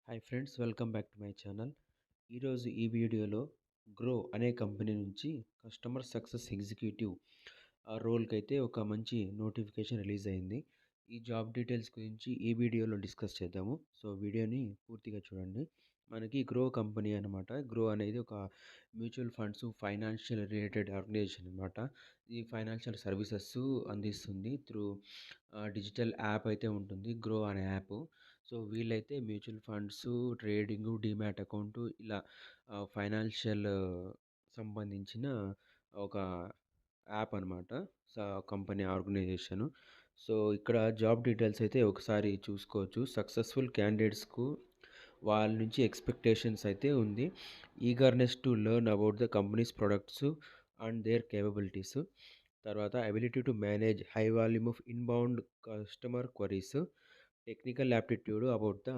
Hi friends, welcome back to my channel. ఈరోజు ఈ వీడియోలో గ్రో అనే కంపెనీ నుంచి కస్టమర్ సక్సెస్ ఎగ్జిక్యూటివ్ రోల్కి అయితే ఒక మంచి నోటిఫికేషన్ రిలీజ్ అయింది. ఈ జాబ్ డీటెయిల్స్ గురించి ఈ వీడియోలో డిస్కస్ చేద్దాము. సో వీడియోని పూర్తిగా చూడండి. మనకి గ్రో కంపెనీ అనమాట. గ్రో అనేది ఒక mutual funds financial related organization అనమాట. ఈ ఫైనాన్షియల్ సర్వీసెస్ అందిస్తుంది త్రూ డిజిటల్ యాప్ అయితే ఉంటుంది, గ్రో అనే యాప్. సో వీళ్ళైతే mutual funds, trading, demat account ఇలా ఫైనాన్షియల్ సంబంధించిన ఒక యాప్ అనమాట. Company organization. సో ఇక్కడ జాబ్ డీటెయిల్స్ అయితే ఒకసారి చూసుకోవచ్చు. సక్సెస్ఫుల్ క్యాండిడేట్స్కు వాళ్ళ నుంచి ఎక్స్పెక్టేషన్స్ అయితే ఉంది. Eagerness to learn about the company's products and their capabilities. తర్వాత ability to manage high volume of inbound customer queries. Technical aptitude about the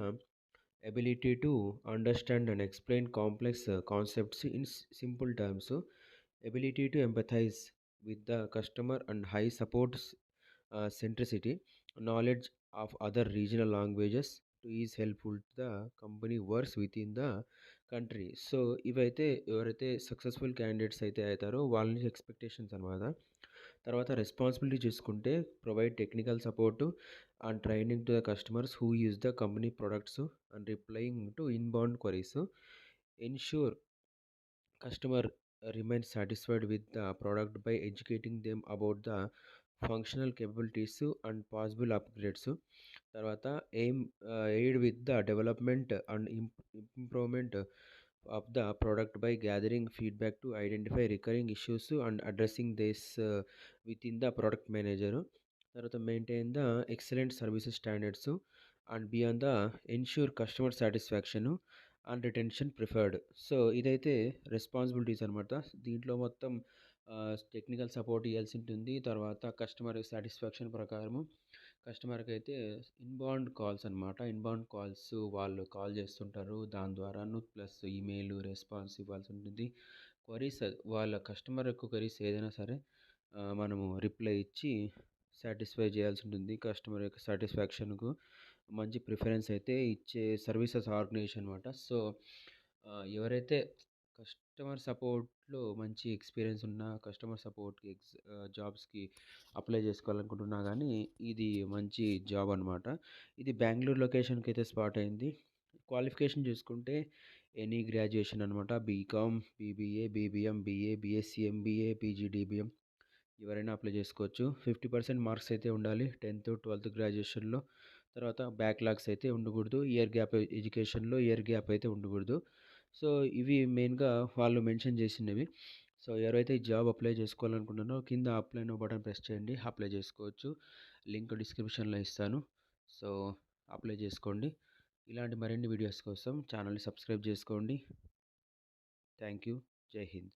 ability to understand and explain complex concepts in simple terms, ability to empathize with the customer and high support centricity, knowledge of other regional languages to is helpful to the company works within the country. So ఇవైతే ఎవరైతే successful candidates అయితే అవుతారో వాళ్ళ నుంచి expectations అనమాట. తర్వాత responsibility చూసుకుంటే provide technical support and training to the customers who use the company products and replying to inbound queries. Ensure customer remains satisfied with the product by educating them about the functional capabilities and possible upgrades. తర్వాత aid with the development and improvement of the product by gathering feedback to identify recurring issues and addressing this within the product manager. తర్వాత maintain the excellent services standards and beyond the ensure customer satisfaction and retention preferred. So ఇదైతే responsibilities అనమాట. దీంట్లో మొత్తం technical support ఇవ్వాల్సి ఉంటుంది. తర్వాత customer satisfaction ప్రకారము కస్టమర్కి అయితే ఇన్బౌండ్ కాల్స్ అనమాట. ఇన్బౌండ్ కాల్స్ వాళ్ళు కాల్ చేస్తుంటారు, దాని ద్వారాను ప్లస్ ఈమెయిల్ రెస్పాన్స్ ఇవ్వాల్సి ఉంటుంది. క్వరీస్ వాళ్ళ కస్టమర్ యొక్క క్వరీస్ ఏదైనా సరే మనము రిప్లై ఇచ్చి సాటిస్ఫై చేయాల్సి ఉంటుంది. కస్టమర్ యొక్క సాటిస్ఫాక్షన్కు మంచి ప్రిఫరెన్స్ అయితే ఇచ్చే సర్వీసెస్ ఆర్గనైజేషన్ అనమాట. సో ఎవరైతే కస్టమర్ సపోర్ట్లో మంచి ఎక్స్పీరియన్స్ ఉన్న కస్టమర్ సపోర్ట్కి జాబ్స్కి అప్లై చేసుకోవాలనుకుంటున్నా కానీ ఇది మంచి జాబ్ అనమాట. ఇది బెంగళూరు లొకేషన్కి అయితే స్పాట్ అయింది. క్వాలిఫికేషన్ చూసుకుంటే ఎనీ గ్రాడ్యుయేషన్ అనమాట. BCom, BBA, BBM, BA, BSc, MBA, PGDBM ఎవరైనా అప్లై చేసుకోవచ్చు. 50% మార్క్స్ అయితే ఉండాలి 10th 12th గ్రాడ్యుయేషన్లో. తర్వాత బ్యాక్లాగ్స్ అయితే ఉండకూడదు. ఇయర్ గ్యాప్ ఎడ్యుకేషన్లో ఇయర్ గ్యాప్ అయితే ఉండకూడదు. సో ఇవి మెయిన్గా వాళ్ళు మెన్షన్ చేసినవి. సో ఎవరైతే ఈ జాబ్ అప్లై చేసుకోవాలనుకుంటున్నారో కింద అప్లై నో బటన్ ప్రెస్ చేయండి, అప్లై చేసుకోవచ్చు. లింక్ డిస్క్రిప్షన్లో ఇస్తాను. సో అప్లై చేసుకోండి. ఇలాంటి మరిన్ని వీడియోస్ కోసం ఛానల్ని సబ్స్క్రైబ్ చేసుకోండి. Thank you. జై హింద్.